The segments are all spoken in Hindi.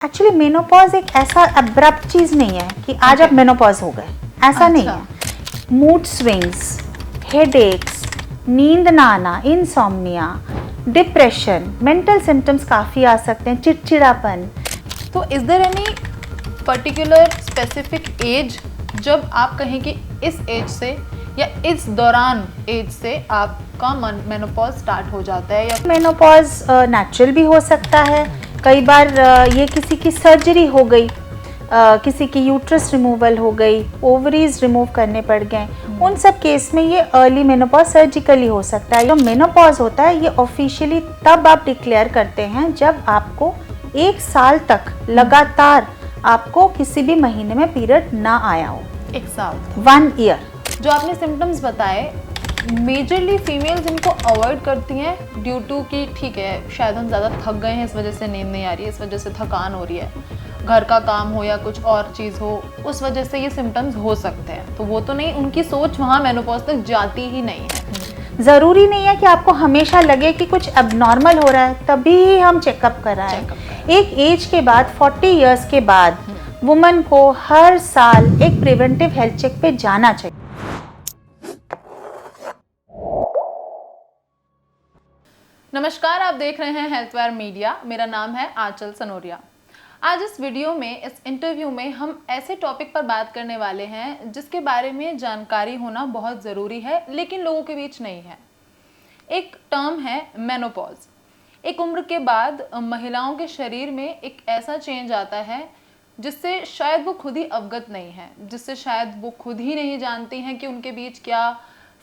एक्चुअली मेनोपॉज एक ऐसा अब्रप्ट चीज़ नहीं है कि आज आप मेनोपॉज हो गए, ऐसा नहीं है। मूड स्विंग्स, हेडेक्स, नींद ना आना, इंसोम्निया, डिप्रेशन, मेंटल सिम्टम्स काफ़ी आ सकते हैं, चिड़चिड़ापन। तो is there any particular specific age जब आप कहें कि इस एज से या इस दौरान एज से आपका मेनोपॉज स्टार्ट हो जाता है? या मेनोपॉज नेचुरल भी हो सकता है, कई बार ये किसी की सर्जरी हो गई, किसी की यूट्रस रिमूवल हो गई, ओवरीज रिमूव करने पड़ गए, उन सब केस में ये अर्ली मेनोपॉज सर्जिकली हो सकता है। जो मेनोपॉज होता है ये ऑफिशियली तब आप डिक्लेयर करते हैं जब आपको 1 साल तक लगातार आपको किसी भी महीने में पीरियड ना आया हो। 1 साल 1 ईयर। जो आपने सिम्टम्स बताए, मेजरली फीमेल्स इनको अवॉइड करती हैं ड्यू टू कि ठीक है शायद हम ज़्यादा थक गए हैं, इस वजह से नींद नहीं आ रही है, इस वजह से थकान हो रही है, घर का काम हो या कुछ और चीज़ हो, उस वजह से ये सिम्टम्स हो सकते हैं। तो वो तो नहीं, उनकी सोच वहाँ मेनोपॉज तक जाती ही नहीं है। ज़रूरी नहीं है कि आपको हमेशा लगे कि कुछ एबनॉर्मल हो रहा है तभी ही हम चेकअप कराएं। एक एज के बाद 40 इयर्स के बाद वुमन को हर साल एक प्रिवेंटिव हेल्थ चेक पे जाना चाहिए। नमस्कार, आप देख रहे हैं हेल्थवेयर मीडिया। मेरा नाम है आंचल सनोरिया। आज इस वीडियो में, इस इंटरव्यू में हम ऐसे टॉपिक पर बात करने वाले हैं जिसके बारे में जानकारी होना बहुत ज़रूरी है, लेकिन लोगों के बीच नहीं है। एक टर्म है मेनोपॉज। एक उम्र के बाद महिलाओं के शरीर में एक ऐसा चेंज आता है जिससे शायद वो खुद ही अवगत नहीं है, जिससे शायद वो खुद ही नहीं जानती हैं कि उनके बीच क्या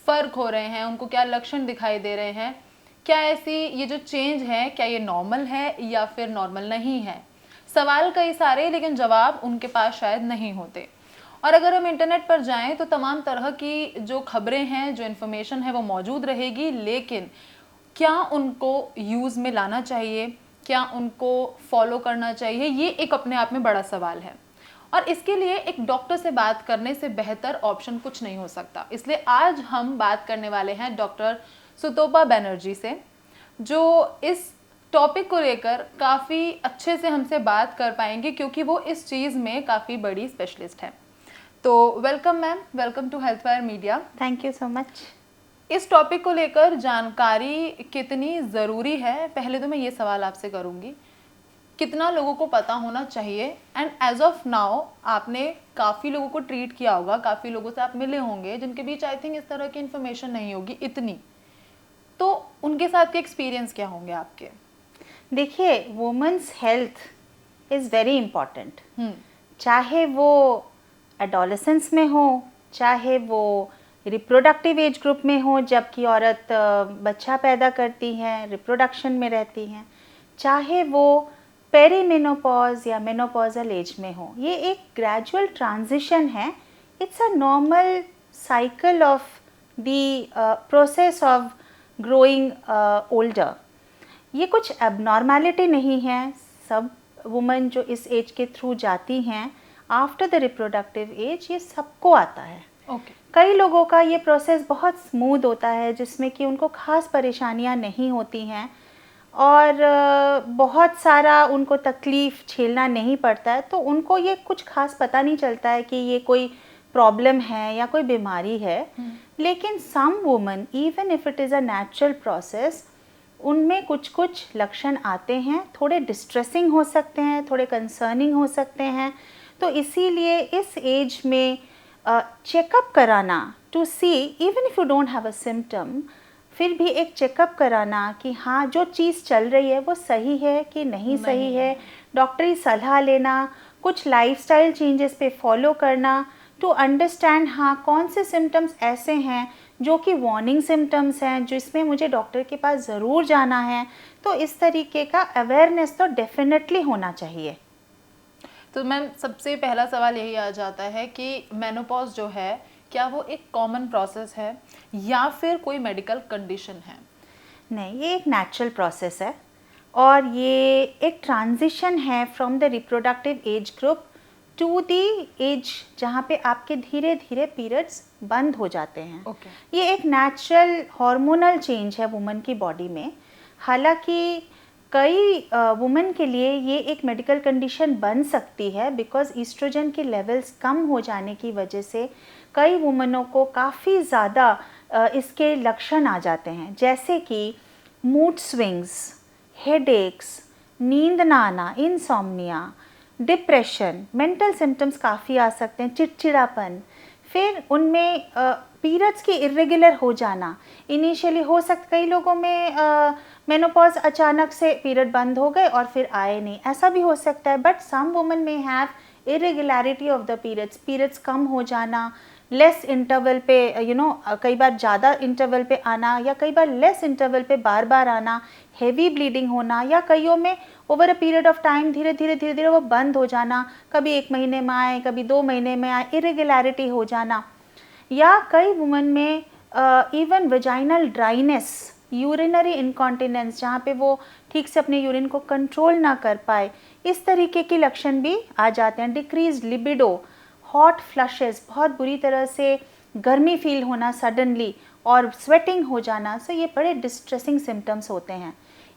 फ़र्क हो रहे हैं, उनको क्या लक्षण दिखाई दे रहे हैं, क्या ऐसी ये जो चेंज है क्या ये नॉर्मल है या फिर नॉर्मल नहीं है। सवाल कई सारे, लेकिन जवाब उनके पास शायद नहीं होते। और अगर हम इंटरनेट पर जाएं तो तमाम तरह की जो खबरें हैं, जो इन्फॉर्मेशन है वो मौजूद रहेगी, लेकिन क्या उनको यूज़ में लाना चाहिए, क्या उनको फॉलो करना चाहिए, ये एक अपने आप में बड़ा सवाल है। और इसके लिए एक डॉक्टर से बात करने से बेहतर ऑप्शन कुछ नहीं हो सकता। इसलिए आज हम बात करने वाले हैं डॉक्टर सुतोपा बनर्जी से, जो इस टॉपिक को लेकर काफ़ी अच्छे से हमसे बात कर पाएंगे, क्योंकि वो इस चीज़ में काफ़ी बड़ी स्पेशलिस्ट है। तो welcome ma'am, welcome to Healthwire Media. Thank you so much. इस टॉपिक को लेकर जानकारी कितनी ज़रूरी है, पहले तो मैं ये सवाल आपसे करूँगी, कितना लोगों को पता होना चाहिए? एंड एज ऑफ नाउ आपने काफ़ी लोगों को ट्रीट किया होगा, काफ़ी लोगों से आप मिले होंगे जिनके बीच आई थिंक इस तरह की इन्फॉर्मेशन नहीं होगी इतनी, तो उनके साथ के एक्सपीरियंस क्या होंगे आपके? देखिए, women's health is very important. चाहे वो एडोलेसेंस में हो, चाहे वो रिप्रोडक्टिव एज ग्रुप में हो जबकि औरत बच्चा पैदा करती हैं, रिप्रोडक्शन में रहती हैं, चाहे वो पेरीमेनोपॉज या मेनोपॉजल एज में हो। ये एक ग्रेजुअल ट्रांजिशन है। It's a normal cycle of the process of growing older. ये कुछ एबनॉर्मेलिटी नहीं है। सब वुमेन जो इस एज के थ्रू जाती हैं आफ्टर द रिप्रोडक्टिव एज, ये सबको आता है। कई लोगों का ये प्रोसेस बहुत स्मूथ होता है जिसमें कि उनको खास परेशानियां नहीं होती हैं और बहुत सारा उनको तकलीफ़ झेलना नहीं पड़ता है, तो उनको ये कुछ खास पता नहीं चलता है कि ये कोई प्रॉब्लम है या कोई बीमारी है। लेकिन some women, even if it is a natural process, उनमें कुछ कुछ लक्षण आते हैं, थोड़े डिस्ट्रेसिंग हो सकते हैं, थोड़े कंसर्निंग हो सकते हैं। तो इसीलिए इस एज में चेकअप कराना to see, even if you don't have a symptom, फिर भी एक चेकअप कराना कि हाँ जो चीज़ चल रही है वो सही है कि नहीं सही है, डॉक्टरी सलाह लेना, कुछ लाइफस्टाइल चेंजेस पे फॉलो करना टू अंडरस्टैंड हाँ कौन से सिम्टम्स ऐसे हैं जो कि वार्निंग सिम्टम्स हैं, जिसमें मुझे डॉक्टर के पास ज़रूर जाना है। तो इस तरीके का अवेयरनेस तो डेफिनेटली होना चाहिए। तो मैम, सबसे पहला सवाल यही आ जाता है कि मेनोपॉज जो है क्या वो एक कॉमन प्रोसेस है या फिर कोई मेडिकल कंडीशन है? नहीं, ये एक नेचुरल प्रोसेस है और ये एक ट्रांजिशन है from the reproductive age group to the age जहाँ पे आपके धीरे धीरे पीरियड्स बंद हो जाते हैं। ये एक नेचुरल हार्मोनल चेंज है वुमन की बॉडी में। हालांकि कई वुमेन के लिए ये एक मेडिकल कंडीशन बन सकती है बिकॉज ईस्ट्रोजन के लेवल्स कम हो जाने की वजह से कई वुमेनों को काफ़ी ज़्यादा इसके लक्षण आ जाते हैं, जैसे कि मूड स्विंग्स, हेडेक्स, नींद ना आना, इंसोम्निया, डिप्रेशन, मेंटल सिम्टम्स काफ़ी आ सकते हैं, चिड़चिड़ापन, फिर उनमें पीरियड्स की इरेगुलर हो जाना। इनिशियली हो सकता कई लोगों में मेनोपॉज अचानक से पीरियड बंद हो गए और फिर आए नहीं, ऐसा भी हो सकता है। But some women may have irregularity of the periods कम हो जाना, लेस इंटरवल पे कई बार ज़्यादा इंटरवल पे आना या कई बार लेस इंटरवल पे बार बार आना, हेवी ब्लीडिंग होना या कईयों में over a period of time धीरे धीरे वो बंद हो जाना, कभी 1 महीने में आए, कभी 2 महीने में आए, इरेगुलरिटी हो जाना। या कई वुमेन में even vaginal dryness, urinary incontinence, जहाँ पे वो ठीक से अपने यूरिन को कंट्रोल ना कर पाए, इस तरीके के लक्षण भी आ जाते हैं। डिक्रीज लिबिडो, हॉट फ्लशेस, बहुत बुरी तरह से गर्मी फील होना सडनली और स्वेटिंग हो जाना, सो ये बड़े डिस्ट्रेसिंग सिम्टम्स होते हैं।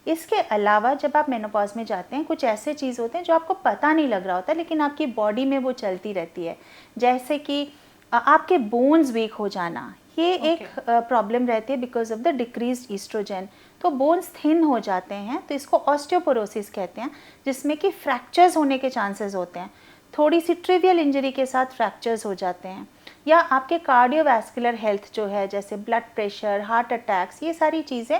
इसके अलावा जब आप मेनोपॉज में जाते हैं, कुछ ऐसे चीज़ होते हैं जो आपको पता नहीं लग रहा होता लेकिन आपकी बॉडी में वो चलती रहती है, जैसे कि आपके बोन्स वीक हो जाना, ये एक प्रॉब्लम रहती है because of the decreased oestrogen. तो बोन्स थिन हो जाते हैं, तो इसको ऑस्टियोपोरोसिस कहते हैं, जिसमें कि फ्रैक्चर्स होने के चांसेस होते हैं, थोड़ी सी ट्रिवियल इंजरी के साथ फ्रैक्चर्स हो जाते हैं। या आपके कार्डियोवैस्कुलर हेल्थ जो है, जैसे ब्लड प्रेशर, हार्ट अटैक्स, ये सारी चीज़ें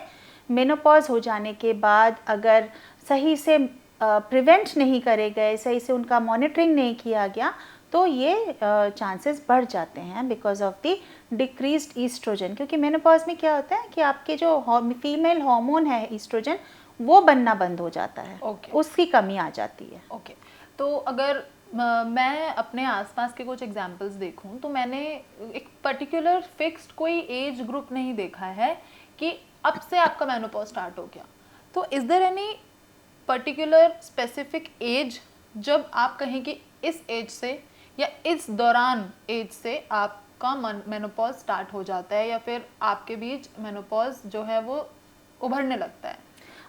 मेनोपॉज हो जाने के बाद अगर सही से प्रिवेंट नहीं करे गए, सही से उनका मॉनिटरिंग नहीं किया गया, तो ये चांसेस बढ़ जाते हैं because of the decreased oestrogen. क्योंकि मेनोपॉज में क्या होता है कि आपके जो फीमेल हार्मोन है ईस्ट्रोजन, वो बनना बंद हो जाता है, उसकी कमी आ जाती है। तो अगर मैं अपने आसपास के कुछ एग्जांपल्स देखूं तो मैंने एक पर्टिकुलर फिक्स्ड कोई एज ग्रुप नहीं देखा है कि अब से आपका मेनोपॉज स्टार्ट हो गया। तो is there any particular specific age जब आप कहें कि इस एज से या इस दौरान एज से आपका मेनोपॉज स्टार्ट हो जाता है या फिर आपके बीच मेनोपॉज जो है वो उभरने लगता है?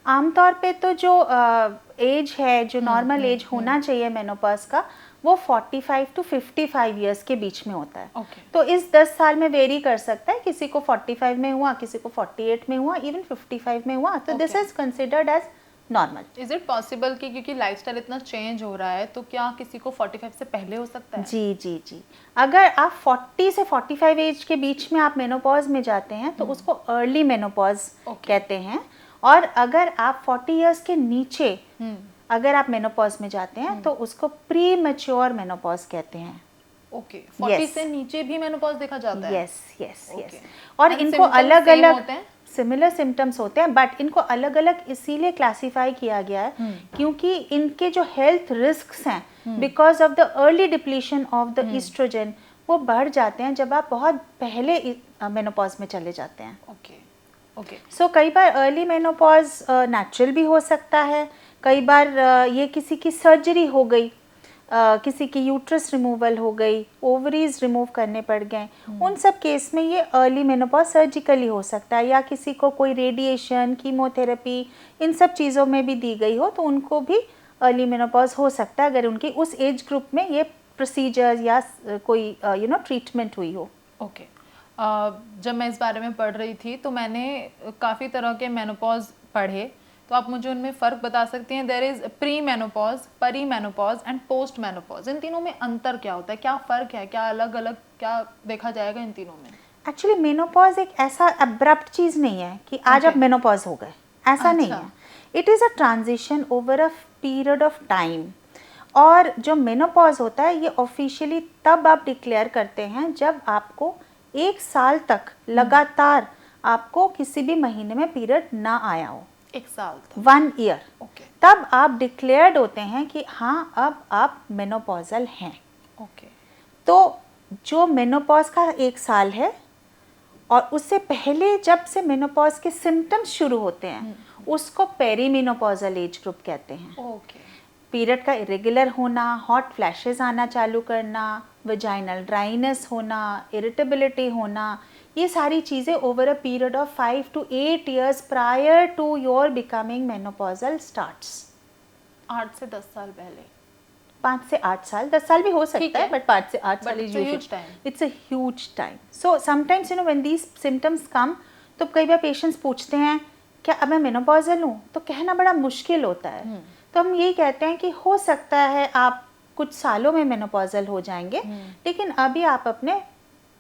आमतौर पे तो जो एज है, जो नॉर्मल एज होना चाहिए मेनोपॉज का, वो 45 to 55 ईयर्स के बीच में होता है। तो इस 10 साल में वेरी कर सकता है, किसी को 45 में हुआ, किसी को 48 में हुआ, इवन 55 में हुआ, तो this is considered as normal. Is it possible कि क्योंकि लाइफस्टाइल इतना चेंज हो रहा है तो क्या किसी को 45 से पहले हो सकता है? जी। अगर आप 40 से 45 एज के बीच में आप मेनोपॉज में जाते हैं तो उसको अर्ली मेनोपॉज कहते हैं। और अगर आप 40 इयर्स के नीचे अगर आप मेनोपॉज में जाते हैं तो उसको प्री मैच्योर मेनोपॉज कहते हैं। 40 से नीचे भी मेनोपॉज देखा जाता है? यस। और इनको अलग अलग सिमिलर सिम्टम्स होते हैं, बट इनको अलग अलग इसीलिए क्लासिफाई किया गया है क्योंकि इनके जो हेल्थ रिस्क्स हैं because of the early depletion of the oestrogen, वो बढ़ जाते हैं जब आप बहुत पहले मेनोपॉज में चले जाते हैं। सो कई बार अर्ली मेनोपॉज नेचुरल भी हो सकता है, कई बार ये किसी की सर्जरी हो गई, किसी की यूट्रस रिमूवल हो गई, ओवरीज रिमूव करने पड़ गए, उन सब केस में ये अर्ली मेनोपॉज सर्जिकली हो सकता है। या किसी को कोई रेडिएशन, कीमोथेरेपी, इन सब चीज़ों में भी दी गई हो तो उनको भी अर्ली मेनोपॉज हो सकता है अगर उनकी उस एज ग्रुप में ये प्रोसीजर या कोई ट्रीटमेंट हुई हो। जब मैं इस बारे में पढ़ रही थी तो मैंने काफ़ी तरह के मेनोपॉज पढ़े, तो आप मुझे उनमें फ़र्क बता सकती हैं? देयर इज़ प्री मेनोपॉज, परी मेनोपॉज एंड पोस्ट मेनोपॉज। इन तीनों में अंतर क्या होता है, क्या फ़र्क है, क्या अलग अलग क्या देखा जाएगा इन तीनों में? एक्चुअली मेनोपॉज एक ऐसा अब्रप्ट चीज़ नहीं है कि आज आप मेनोपॉज हो गए, ऐसा नहीं है। It is a transition over a period of time. और जो मेनोपॉज होता है ये ऑफिशियली तब आप डिक्लेयर करते हैं जब आपको 1 साल तक लगातार आपको किसी भी महीने में पीरियड ना आया हो। 1 साल तक, 1 ईयर, तब आप डिक्लेयर्ड होते हैं कि हाँ अब आप मेनोपॉजल हैं। तो जो मेनोपॉज का 1 साल है और उससे पहले जब से मेनोपॉज के सिम्टम्स शुरू होते हैं उसको पेरीमेनोपॉजल एज ग्रुप कहते हैं। पीरियड का इरेगुलर होना, हॉट फ्लैशेस आना चालू करना, वजाइनल ड्राइनेस होना, इरिटेबिलिटी होना, ये सारी चीज़ें over a period of 5 to 8 years prior to your becoming menopausal starts. 8 से 10 साल पहले, 5 से 8 साल, 10 साल भी हो सकता है, बट 5 से 8 साल it's a huge time. It's a huge time. So sometimes when these symptoms come, तो कई बार पेशेंट्स पूछते हैं क्या अब मैं मेनोपॉजल हूँ, तो कहना बड़ा मुश्किल होता है। तो हम यही कहते हैं कि हो सकता है आप कुछ सालों में मेनोपॉजल हो जाएंगे, लेकिन अभी आप अपने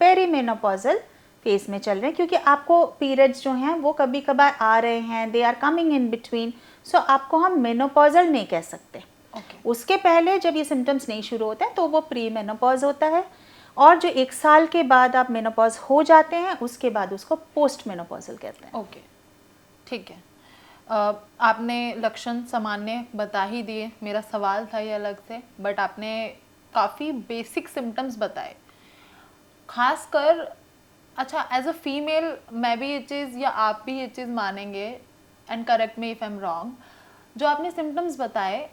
पेरी मेनोपॉजल फेज में चल रहे हैं, क्योंकि आपको पीरियड्स जो हैं वो कभी कभार आ रहे हैं, they are coming in between, so आपको हम मेनोपॉजल नहीं कह सकते। उसके पहले जब ये सिम्टम्स नहीं शुरू होते हैं तो वो प्री मेनोपॉज होता है, और जो 1 साल के बाद आप मेनोपॉज हो जाते हैं उसके बाद उसको पोस्ट मेनोपॉजल कहते हैं। ओके, ठीक है। आपने लक्षण सामान्य बता ही दिए, मेरा सवाल था ये अलग से, बट आपने काफ़ी बेसिक सिम्टम्स बताए। खासकर अच्छा, एज अ फीमेल मैं भी ये चीज़ या आप भी ये चीज़ मानेंगे, and correct me if I am wrong, जो आपने सिम्टम्स बताए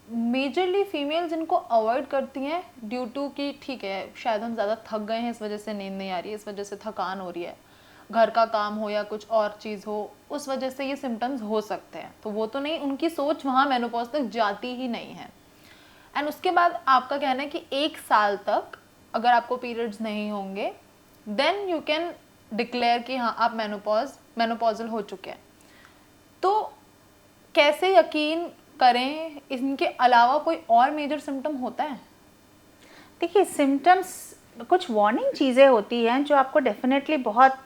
मेजरली फीमेल जिनको अवॉइड करती हैं ड्यू टू कि ठीक है शायद हम ज़्यादा थक गए हैं, इस वजह से नींद नहीं आ रही है, इस वजह से थकान हो रही है, घर का काम हो या कुछ और चीज़ हो, उस वजह से ये सिम्टम्स हो सकते हैं। तो वो तो नहीं, उनकी सोच वहाँ मेनोपॉज तक जाती ही नहीं है। एंड उसके बाद आपका कहना है कि 1 साल तक अगर आपको पीरियड्स नहीं होंगे देन यू कैन डिक्लेयर कि हाँ आप मेनोपॉजल हो चुके हैं। तो कैसे यकीन करें, इनके अलावा कोई और मेजर सिम्टम होता है? देखिए, सिम्टम्स कुछ वार्निंग चीज़ें होती हैं जो आपको डेफिनेटली बहुत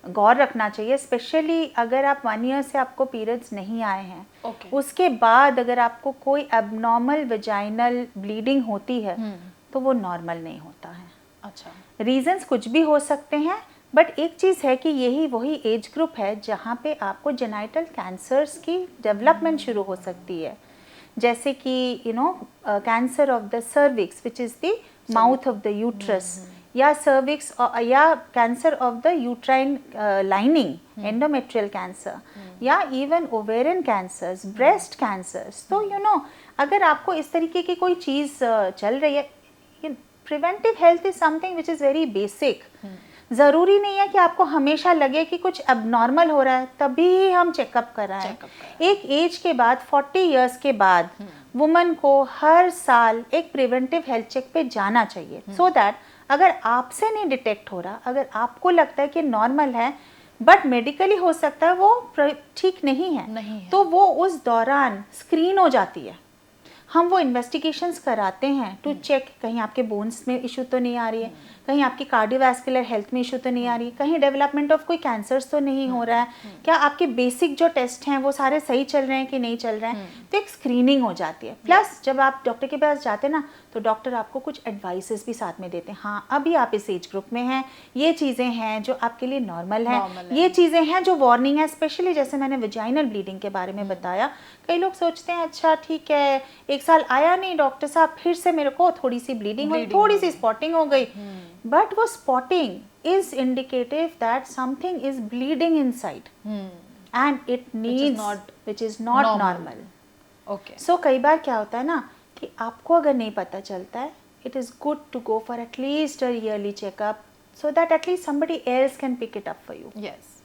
गौर रखना चाहिए, स्पेशली अगर आप 1 ईयर से आपको पीरियड्स नहीं आए हैं। उसके बाद अगर आपको कोई एबनॉर्मल वेजाइनल ब्लीडिंग होती है तो वो नॉर्मल नहीं होता है। अच्छा, रीजंस कुछ भी हो सकते हैं, बट एक चीज़ है कि यही वही एज ग्रुप है जहाँ पे आपको जेनाइटल कैंसर्स की डेवलपमेंट शुरू हो सकती है, जैसे कि cancer of the cervix which is the mouth of the uterus, या सर्विक्स या cancer of the uterine lining, endometrial cancer, या even ovarian cancers, breast cancers. तो अगर आपको इस तरीके की कोई चीज़ चल रही है, preventive health is something which is very basic. ज़रूरी नहीं है कि आपको हमेशा लगे कि कुछ एबनॉर्मल हो रहा है तभी हम चेकअप कराएं। एक एज के बाद 40 इयर्स के बाद वुमन को हर साल एक प्रिवेंटिव हेल्थ चेक पे जाना चाहिए, सो दैट अगर आपसे नहीं डिटेक्ट हो रहा, अगर आपको लगता है कि नॉर्मल है बट मेडिकली हो सकता है वो ठीक नहीं है, तो वो उस दौरान स्क्रीन हो जाती है। हम वो इन्वेस्टिगेशंस कराते हैं टू चेक कहीं आपके बोन्स में इशू तो नहीं आ रही है, कहीं आपकी कार्डियोवैस्कुलर हेल्थ में इशू तो नहीं आ रही, कहीं डेवलपमेंट ऑफ कोई कैंसर्स तो नहीं हो रहा है, क्या आपके बेसिक जो टेस्ट हैं वो सारे सही चल रहे हैं कि नहीं चल रहे हैं। तो एक स्क्रीनिंग हो जाती है। प्लस जब आप डॉक्टर के पास जाते हैं ना तो डॉक्टर आपको कुछ एडवाइसेस भी साथ में देते हैं, हाँ अभी आप इस एज ग्रुप में हैं, ये चीज़ें हैं जो आपके लिए नॉर्मल है, ये चीज़ें हैं जो वार्निंग है। स्पेशली जैसे मैंने वेजाइनल ब्लीडिंग के बारे में बताया, कई लोग सोचते हैं अच्छा ठीक है 1 साल आया नहीं डॉक्टर साहब, फिर से मेरे को थोड़ी सी ब्लीडिंग हुई, थोड़ी सी स्पॉटिंग हो गई, बट वो spotting is indicative that something is bleeding inside and it needs which is not normal. Okay, so कई बार क्या होता है ना कि आपको अगर नहीं पता चलता है, it is good to go for at least a yearly checkup so that at least somebody else can pick it up for you. Yes.